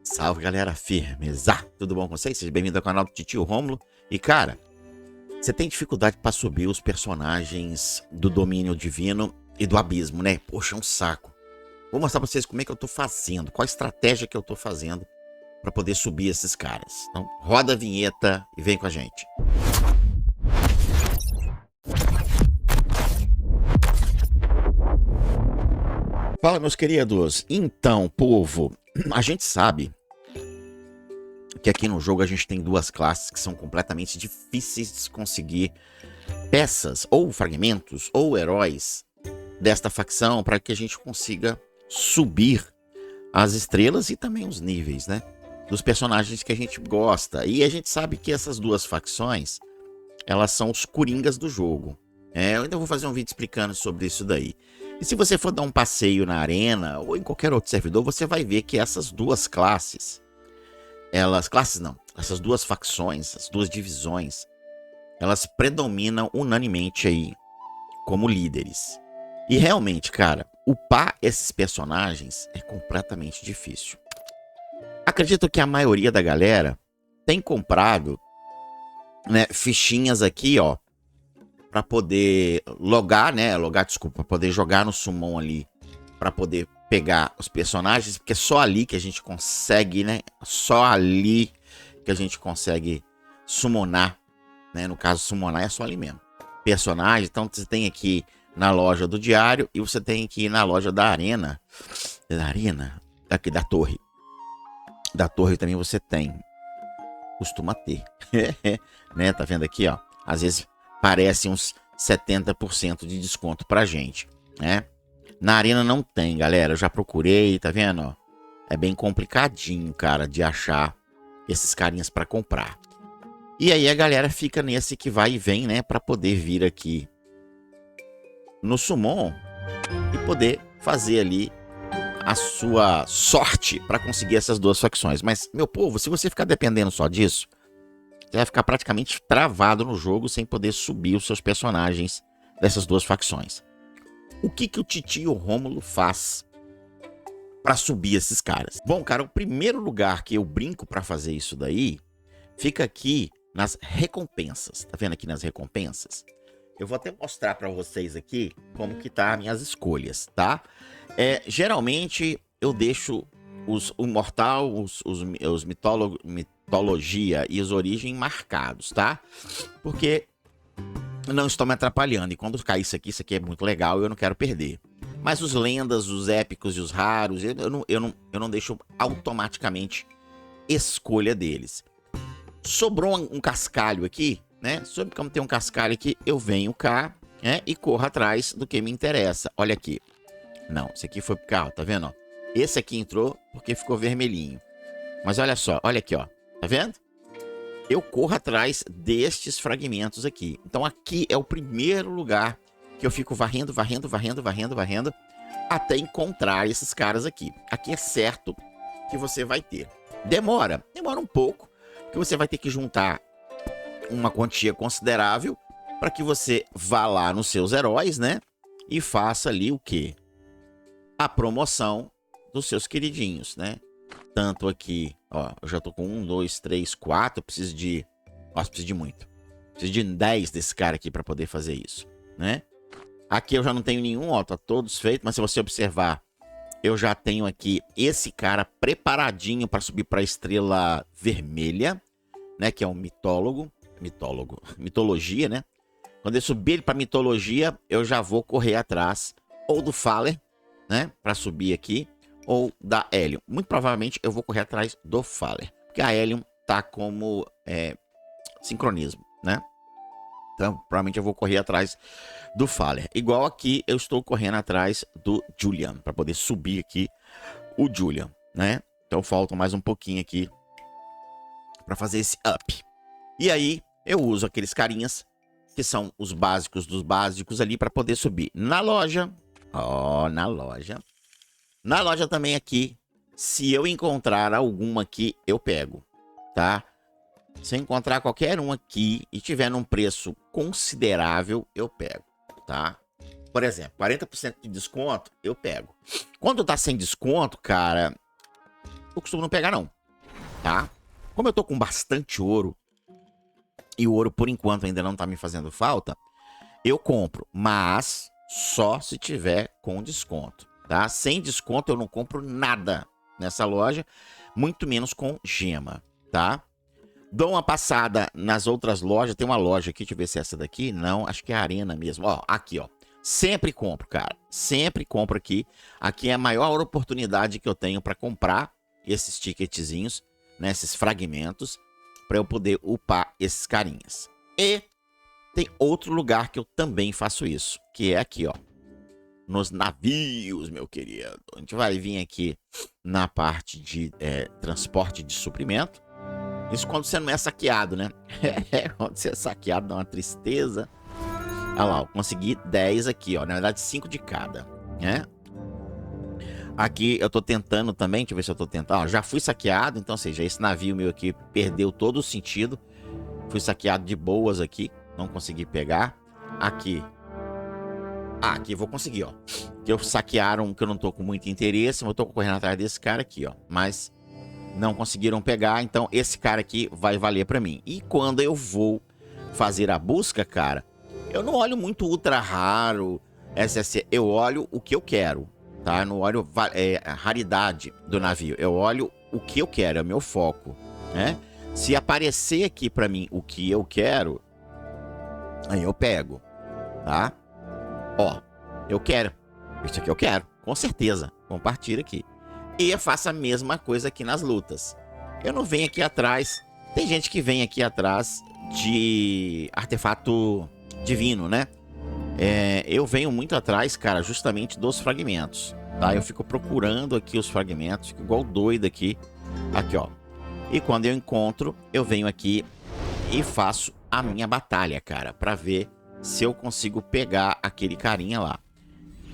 Salve, galera, firmeza! Tudo bom com vocês? Seja bem-vindo ao canal do Titio Rômulo. E, cara, você tem dificuldade pra subir os personagens do domínio divino e do abismo, né? Poxa, é um saco. Vou mostrar pra vocês como é que eu tô fazendo, qual a estratégia que eu tô fazendo pra poder subir esses caras. Então, roda a vinheta e vem com a gente. Fala, meus queridos. Então, povo, a gente sabe que aqui no jogo a gente tem duas classes que são completamente difíceis de se conseguir peças ou fragmentos ou heróis desta facção para que a gente consiga subir as estrelas e também os níveis, né? Dos personagens que a gente gosta. E a gente sabe que essas duas facções, elas são os coringas do jogo. Eu ainda vou fazer um vídeo explicando sobre isso daí. E se você for dar um passeio na arena ou em qualquer outro servidor, você vai ver que essas duas classes, essas duas facções, as duas divisões, elas predominam unanimemente aí como líderes. E realmente, cara, upar esses personagens é completamente difícil. Acredito que a maioria da galera tem comprado, né, fichinhas aqui, ó, para poder para poder jogar no summon ali, para poder pegar os personagens, porque é só ali que a gente consegue, né? Só ali que a gente consegue summonar, né? No caso, summonar é só ali mesmo. Personagem, então você tem aqui na loja do diário e você tem aqui na loja da arena. Da arena? Aqui, da torre. Da torre também você tem. Costuma ter. Né? Tá vendo aqui, ó? Às vezes parece uns 70% de desconto pra gente, né? Na arena não tem, galera. Eu já procurei, tá vendo? Ó? É bem complicadinho, cara, de achar esses carinhas pra comprar. E aí a galera fica nesse que vai e vem, né? Pra poder vir aqui no Summon e poder fazer ali a sua sorte pra conseguir essas duas facções. Mas, meu povo, se você ficar dependendo só disso, você vai ficar praticamente travado no jogo sem poder subir os seus personagens dessas duas facções. O que o Titio Rômulo faz para subir esses caras? Bom, cara, o primeiro lugar que eu brinco para fazer isso daí fica aqui nas recompensas. Tá vendo aqui nas recompensas? Eu vou até mostrar para vocês aqui como que tá as minhas escolhas, tá? Geralmente eu deixo o mortal, os mitologia e os origem marcados, tá? Porque não estão me atrapalhando. E quando cair isso aqui é muito legal e eu não quero perder. Mas os lendas, os épicos e os raros, eu não deixo automaticamente escolha deles. Sobrou um cascalho aqui, né? Sobre como tem um cascalho aqui, eu venho cá, né? E corro atrás do que me interessa. Olha aqui. Não, esse aqui foi pro carro, tá vendo? Ó? Esse aqui entrou porque ficou vermelhinho. Mas olha só, olha aqui, ó. Tá vendo? Eu corro atrás destes fragmentos aqui. Então aqui é o primeiro lugar que eu fico varrendo, até encontrar esses caras aqui. Aqui é certo que você vai ter. Demora um pouco, porque você vai ter que juntar uma quantia considerável para que você vá lá nos seus heróis, né? E faça ali o quê? A promoção dos seus queridinhos, né? Tanto aqui, ó, eu já tô com 1, 2, 3, 4, preciso de... Nossa, preciso de muito. Preciso de 10 desse cara aqui para poder fazer isso, né? Aqui eu já não tenho nenhum, ó, tá todos feitos, mas se você observar, eu já tenho aqui esse cara preparadinho para subir para a estrela vermelha, né, que é um mitologia, né? Quando eu subir ele para mitologia, eu já vou correr atrás ou do Faller, né, para subir aqui, ou da Helion. Muito provavelmente eu vou correr atrás do Faller, porque a Helion tá como sincronismo, né? Então, provavelmente eu vou correr atrás do Faller. Igual aqui eu estou correndo atrás do Julian, para poder subir aqui o Julian, né? Então falta mais um pouquinho aqui para fazer esse up. E aí eu uso aqueles carinhas que são os básicos dos básicos ali para poder subir. Na loja, ó, na loja também aqui, se eu encontrar alguma aqui, eu pego, tá? Se eu encontrar qualquer um aqui e tiver num preço considerável, eu pego, tá? Por exemplo, 40% de desconto, eu pego. Quando tá sem desconto, cara, eu costumo não pegar não, tá? Como eu tô com bastante ouro, e o ouro por enquanto ainda não tá me fazendo falta, eu compro, mas só se tiver com desconto, tá? Sem desconto eu não compro nada nessa loja, muito menos com gema, tá? Dou uma passada nas outras lojas, tem uma loja aqui, deixa eu ver se é essa daqui, não, acho que é a Arena mesmo, ó, aqui, ó. Sempre compro, cara, sempre compro aqui. Aqui é a maior oportunidade que eu tenho para comprar esses ticketzinhos, né, esses fragmentos, para eu poder upar esses carinhas. E tem outro lugar que eu também faço isso, que é aqui, ó. Nos navios, meu querido. A gente vai vir aqui na parte de transporte de suprimento. Isso quando você não é saqueado, né? Quando você é saqueado dá uma tristeza. Olha lá, eu consegui 10 aqui, ó. Na verdade, 5 de cada, né? Aqui eu tô tentando também, deixa eu ver se eu tô tentando. Ó, já fui saqueado, então, ou seja, esse navio meu aqui perdeu todo o sentido. Fui saqueado de boas aqui, não consegui pegar. Aqui. Ah, aqui eu vou conseguir, ó. Que eu saquearam, que eu não tô com muito interesse, mas eu tô correndo atrás desse cara aqui, ó. Mas não conseguiram pegar, então esse cara aqui vai valer pra mim. E quando eu vou fazer a busca, cara, eu não olho muito ultra raro, SSC, eu olho o que eu quero, tá? Eu não olho a raridade do navio, eu olho o que eu quero, é o meu foco, né? Se aparecer aqui pra mim o que eu quero, aí eu pego, tá? Ó, eu quero, isso aqui eu quero, com certeza, compartilha aqui. E eu faço a mesma coisa aqui nas lutas. Eu não venho aqui atrás, tem gente que vem aqui atrás de artefato divino, né? Eu venho muito atrás, cara, justamente dos fragmentos, tá? Eu fico procurando aqui os fragmentos, fico igual doido aqui. Aqui, ó. E quando eu encontro, eu venho aqui e faço a minha batalha, cara, pra ver se eu consigo pegar aquele carinha lá,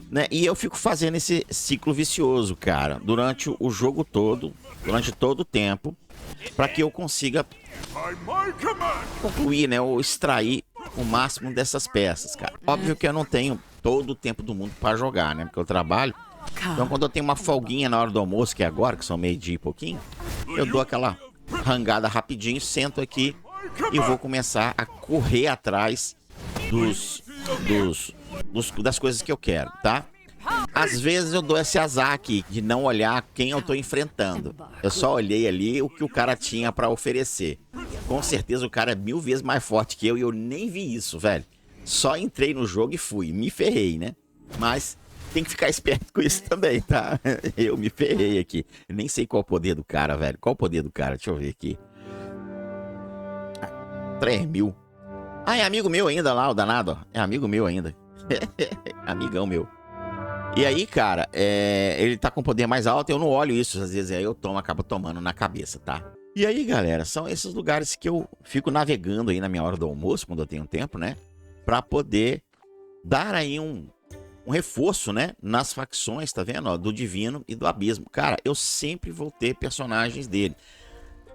né? E eu fico fazendo esse ciclo vicioso, cara, durante o jogo todo, durante todo o tempo, pra que eu consiga concluir, né, ou extrair o máximo dessas peças, cara. Óbvio que eu não tenho todo o tempo do mundo pra jogar, né, porque eu trabalho. Então quando eu tenho uma folguinha na hora do almoço, que é agora, que são meio-dia e pouquinho, eu dou aquela rangada rapidinho, sento aqui e vou começar a correr atrás das coisas que eu quero, tá? Às vezes eu dou esse azar aqui de não olhar quem eu tô enfrentando. Eu só olhei ali o que o cara tinha pra oferecer. Com certeza o cara é 1000 vezes mais forte que eu e eu nem vi isso, velho. Só entrei no jogo e fui. Me ferrei, né? Mas tem que ficar esperto com isso também, tá? Eu me ferrei aqui. Eu nem sei qual é o poder do cara, velho. Qual o poder do cara? Deixa eu ver aqui. 3.000. Ah, é amigo meu ainda lá, o danado, ó. É amigo meu ainda. Amigão meu. E aí, cara, ele tá com poder mais alto, eu não olho isso, às vezes aí eu acabo tomando na cabeça, tá? E aí, galera, são esses lugares que eu fico navegando aí na minha hora do almoço, quando eu tenho tempo, né? Pra poder dar aí um reforço, né? Nas facções, tá vendo? Ó, do Divino e do Abismo. Cara, eu sempre vou ter personagens dele.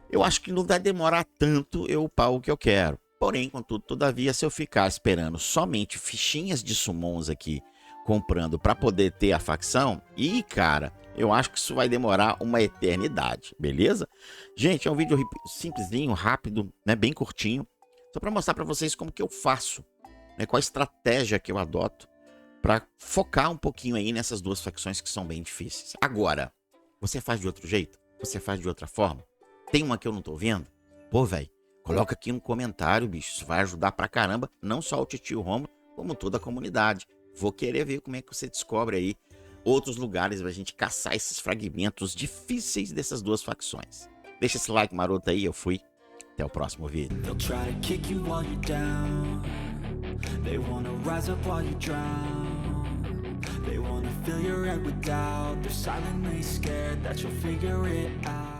Eu acho que não vai demorar tanto eu upar o que eu quero. Porém, contudo, todavia, se eu ficar esperando somente fichinhas de summons aqui, comprando para poder ter a facção, e cara, eu acho que isso vai demorar uma eternidade, beleza? Gente, é um vídeo simplesinho, rápido, né, bem curtinho, só para mostrar para vocês como que eu faço, né, qual a estratégia que eu adoto para focar um pouquinho aí nessas duas facções que são bem difíceis. Agora, você faz de outro jeito? Você faz de outra forma? Tem uma que eu não tô vendo? Pô, velho, coloca aqui no comentário, bicho, isso vai ajudar pra caramba, não só o Titio Romulo, como toda a comunidade. Vou querer ver como é que você descobre aí outros lugares pra gente caçar esses fragmentos difíceis dessas duas facções. Deixa esse like maroto aí, eu fui. Até o próximo vídeo. They wanna fill your head with doubt. They're silently scared that you'll figure it out.